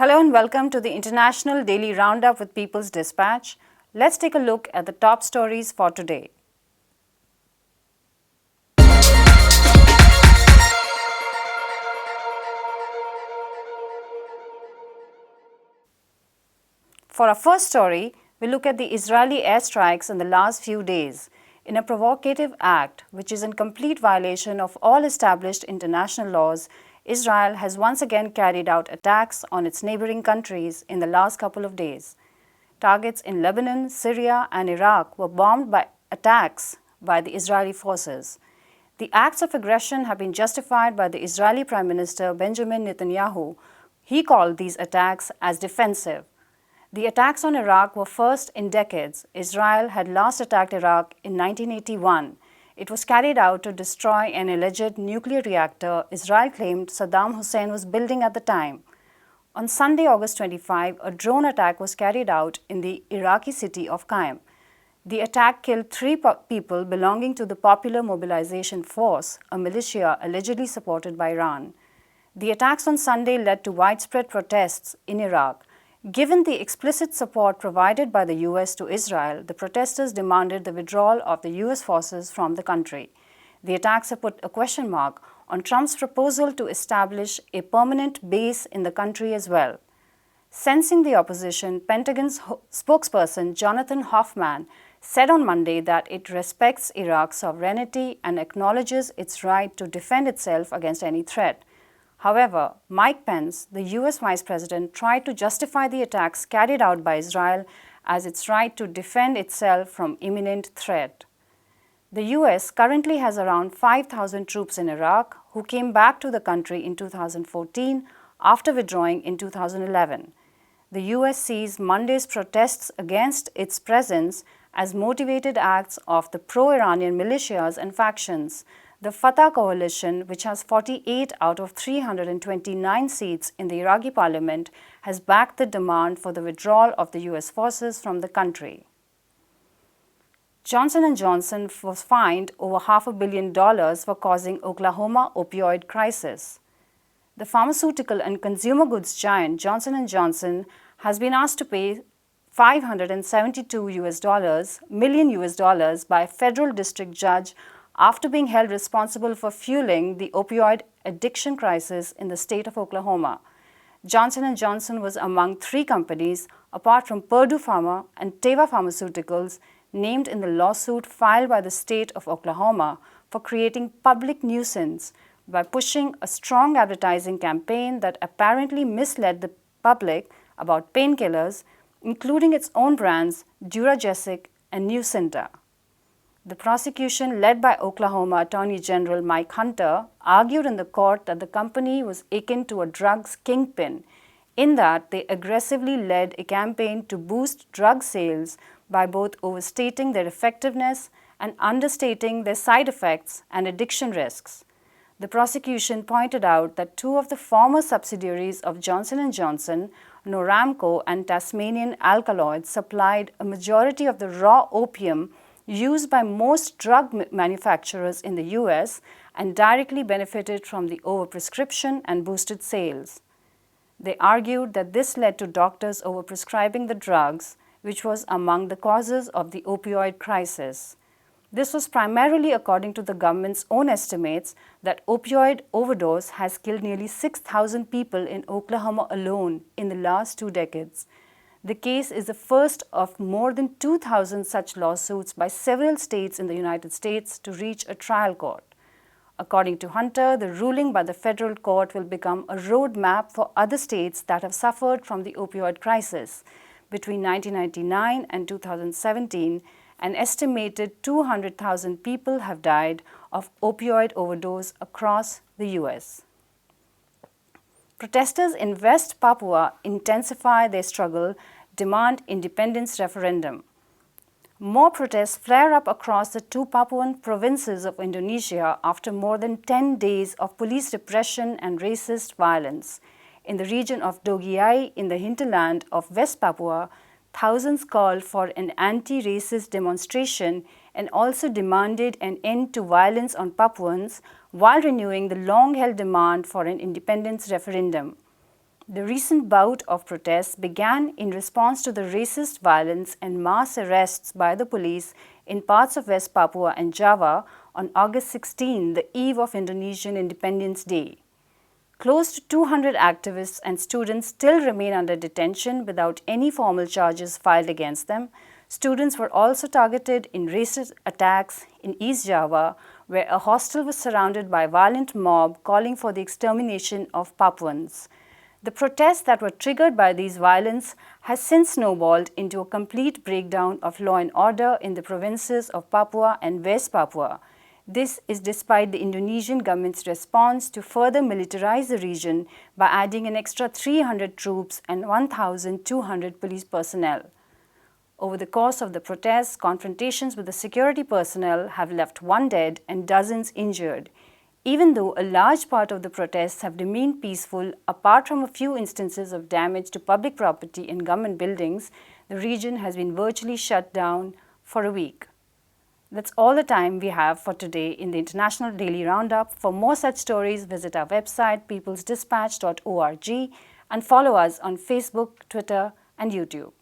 Hello and welcome to the International Daily Roundup with People's Dispatch. Let's take a look at the top stories for today. For our first story, we look at the Israeli airstrikes in the last few days. In a provocative act, which is in complete violation of all established international laws, Israel has once again carried out attacks on its neighboring countries in the last couple of days. Targets in Lebanon, Syria, and Iraq were bombed by attacks by the Israeli forces. The acts of aggression have been justified by the Israeli Prime Minister Benjamin Netanyahu. He called these attacks as defensive. The attacks on Iraq were first in decades. Israel had last attacked Iraq in 1981. It was carried out to destroy an alleged nuclear reactor Israel claimed Saddam Hussein was building at the time. On Sunday, August 25, a drone attack was carried out in the Iraqi city of Qim. The attack killed 3 people belonging to the Popular Mobilization Force, a militia allegedly supported by Iran. The attacks on Sunday led to widespread protests in Iraq. Given the explicit support provided by the US to Israel, the protesters demanded the withdrawal of the US forces from the country. The attacks have put a question mark on Trump's proposal to establish a permanent base in the country as well. Sensing the opposition, Pentagon's spokesperson Jonathan Hoffman said on Monday that it respects Iraq's sovereignty and acknowledges its right to defend itself against any threat. However, Mike Pence, the US Vice President, tried to justify the attacks carried out by Israel as its right to defend itself from imminent threat. The US currently has around 5,000 troops in Iraq who came back to the country in 2014 after withdrawing in 2011. The US sees Monday's protests against its presence as motivated acts of the pro-Iranian militias and factions. The Fatah coalition, which has 48 out of 329 seats in the Iraqi parliament, has backed the demand for the withdrawal of the US forces from the country. Johnson & Johnson was fined over $500 million for causing Oklahoma opioid crisis. The pharmaceutical and consumer goods giant Johnson & Johnson has been asked to pay $572 million by a federal district judge after being held responsible for fueling the opioid addiction crisis in the state of Oklahoma. Johnson & Johnson was among 3 companies, apart from Purdue Pharma and Teva Pharmaceuticals, named in the lawsuit filed by the state of Oklahoma for creating public nuisance by pushing a strong advertising campaign that apparently misled the public about painkillers, including its own brands Duragesic and Nucynta. The prosecution, led by Oklahoma Attorney General Mike Hunter, argued in the court that the company was akin to a drugs kingpin, in that they aggressively led a campaign to boost drug sales by both overstating their effectiveness and understating their side effects and addiction risks. The prosecution pointed out that 2 of the former subsidiaries of Johnson & Johnson, Noramco and Tasmanian Alkaloids, supplied a majority of the raw opium used by most drug manufacturers in the US and directly benefited from the overprescription and boosted sales. They argued that this led to doctors overprescribing the drugs, which was among the causes of the opioid crisis. This was primarily according to the government's own estimates that opioid overdose has killed nearly 6,000 people in Oklahoma alone in the last 2 decades. The case is the first of more than 2,000 such lawsuits by several states in the United States to reach a trial court. According to Hunter, the ruling by the federal court will become a roadmap for other states that have suffered from the opioid crisis. Between 1999 and 2017, an estimated 200,000 people have died of opioid overdose across the US. Protesters in West Papua intensify their struggle, demand independence referendum. More protests flare up across the 2 Papuan provinces of Indonesia after more than 10 days of police repression and racist violence. In the region of Dogiai, in the hinterland of West Papua, thousands called for an anti-racist demonstration and also demanded an end to violence on Papuans while renewing the long-held demand for an independence referendum. The recent bout of protests began in response to the racist violence and mass arrests by the police in parts of West Papua and Java on August 16, the eve of Indonesian Independence Day. Close to 200 activists and students still remain under detention without any formal charges filed against them. Students were also targeted in racist attacks in East Java, where a hostel was surrounded by a violent mob calling for the extermination of Papuans. The protests that were triggered by these violence has since snowballed into a complete breakdown of law and order in the provinces of Papua and West Papua. This is despite the Indonesian government's response to further militarize the region by adding an extra 300 troops and 1,200 police personnel. Over the course of the protests, confrontations with the security personnel have left 1 dead and dozens injured. Even though a large part of the protests have remained peaceful, apart from a few instances of damage to public property and government buildings, the region has been virtually shut down for a week. That's all the time we have for today in the International Daily Roundup. For more such stories, visit our website peoplesdispatch.org and follow us on Facebook, Twitter, and YouTube.